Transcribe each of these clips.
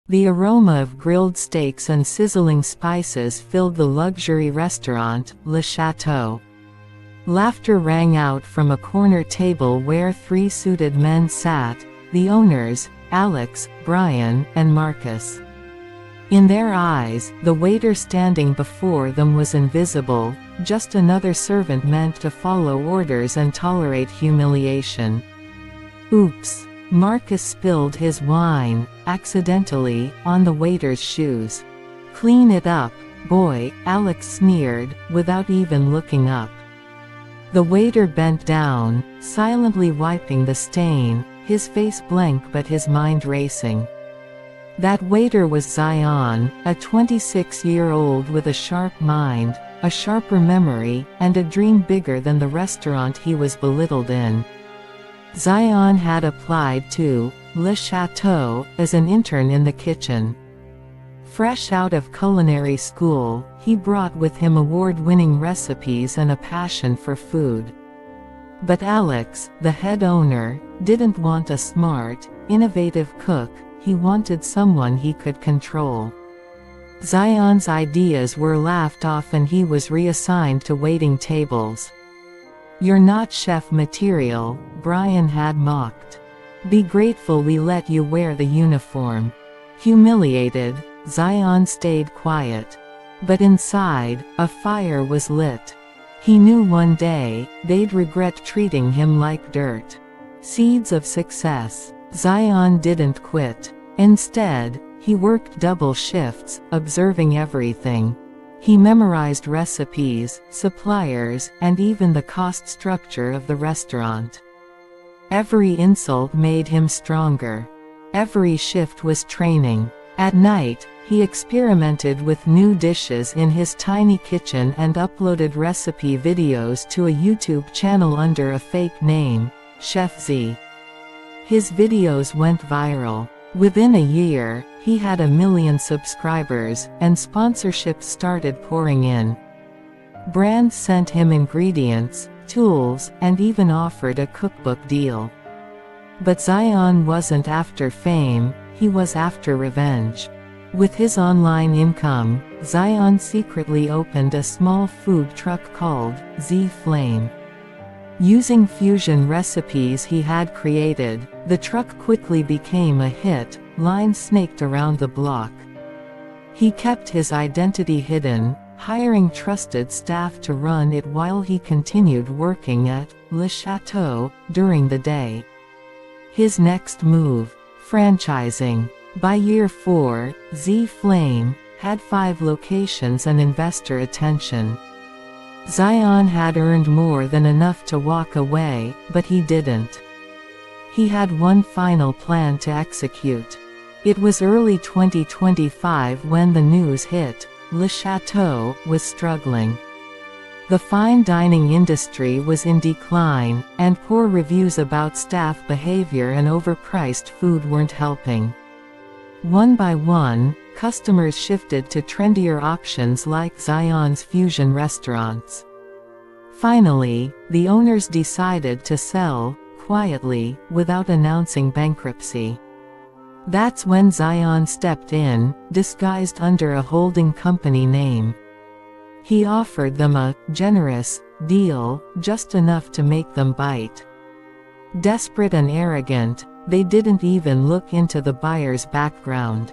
The aroma of grilled steaks and sizzling spices filled the luxury restaurant, Le Chateau. Laughter rang out from a corner table where three suited men sat, the owners, Alex, Brian, and Marcus. In their eyes, the waiter standing before them was invisible, just another servant meant to follow orders and tolerate humiliation. Oops. Marcus spilled his wine, accidentally, on the waiter's shoes. "Clean it up, boy," Alex sneered, without even looking up. The waiter bent down, silently wiping the stain, his face blank but his mind racing. That waiter was Zion, a 26-year-old with a sharp mind, a sharper memory, and a dream bigger than the restaurant he was belittled in. Zion had applied to Le Chateau as an intern in the kitchen. Fresh out of culinary school, he brought with him award-winning recipes and a passion for food. But Alex, the head owner, didn't want a smart, innovative cook, he wanted someone he could control. Zion's ideas were laughed off and he was reassigned to waiting tables. "You're not chef material," Brian had mocked. "Be grateful we let you wear the uniform." Humiliated, Zion stayed quiet. But inside, a fire was lit. He knew one day, they'd regret treating him like dirt. Seeds of success. Zion didn't quit. Instead, he worked double shifts, observing everything. He memorized recipes, suppliers, and even the cost structure of the restaurant. Every insult made him stronger. Every shift was training. At night, he experimented with new dishes in his tiny kitchen and uploaded recipe videos to a YouTube channel under a fake name, Chef Z. His videos went viral. Within a year, he had 1 million subscribers, and sponsorships started pouring in. Brands sent him ingredients, tools, and even offered a cookbook deal. But Zion wasn't after fame, he was after revenge. With his online income, Zion secretly opened a small food truck called Z Flame. Using fusion recipes he had created, the truck quickly became a hit, lines snaked around the block. He kept his identity hidden, hiring trusted staff to run it while he continued working at Le Chateau during the day. His next move: franchising. By year 4, Z Flame had 5 locations and investor attention. Zion had earned more than enough to walk away, but he didn't. He had one final plan to execute. It was early 2025 when the news hit: Le Chateau was struggling. The fine dining industry was in decline, and poor reviews about staff behavior and overpriced food weren't helping. One by one, customers shifted to trendier options like Zion's fusion restaurants. Finally, the owners decided to sell, quietly, without announcing bankruptcy. That's when Zion stepped in, disguised under a holding company name. He offered them a generous deal, just enough to make them bite. Desperate and arrogant, they didn't even look into the buyer's background.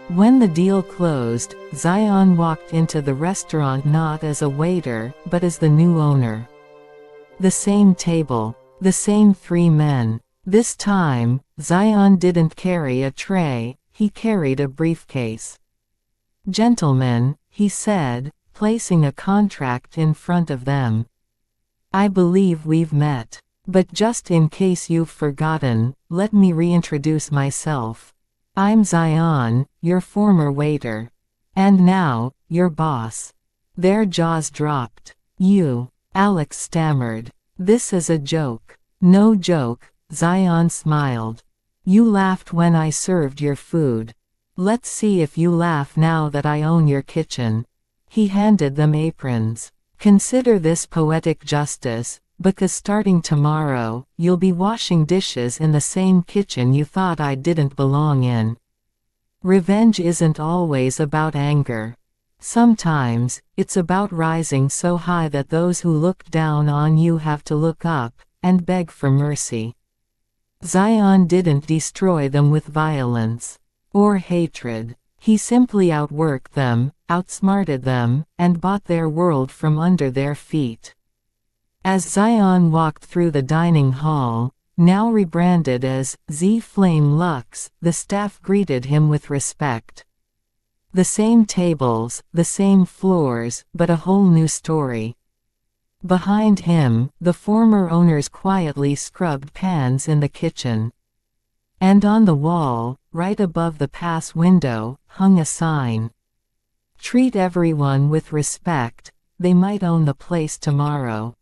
When the deal closed, Zion walked into the restaurant not as a waiter, but as the new owner. The same table. The same 3 men. This time, Zion didn't carry a tray, he carried a briefcase. "Gentlemen," he said, placing a contract in front of them. "I believe we've met. But just in case you've forgotten, let me reintroduce myself. I'm Zion, your former waiter. And now, your boss." Their jaws dropped. "You," Alex stammered. "This is a joke." "No joke," Zion smiled. "You laughed when I served your food. Let's see if you laugh now that I own your kitchen." He handed them aprons. "Consider this poetic justice, because starting tomorrow, you'll be washing dishes in the same kitchen you thought I didn't belong in." Revenge isn't always about anger. Sometimes, it's about rising so high that those who look down on you have to look up and beg for mercy. Zion didn't destroy them with violence or hatred. He simply outworked them, outsmarted them, and bought their world from under their feet. As Zion walked through the dining hall, now rebranded as Z-Flame Lux, the staff greeted him with respect. The same tables, the same floors, but a whole new story. Behind him, the former owners quietly scrubbed pans in the kitchen. And on the wall, right above the pass window, hung a sign. Treat everyone with respect, they might own the place tomorrow.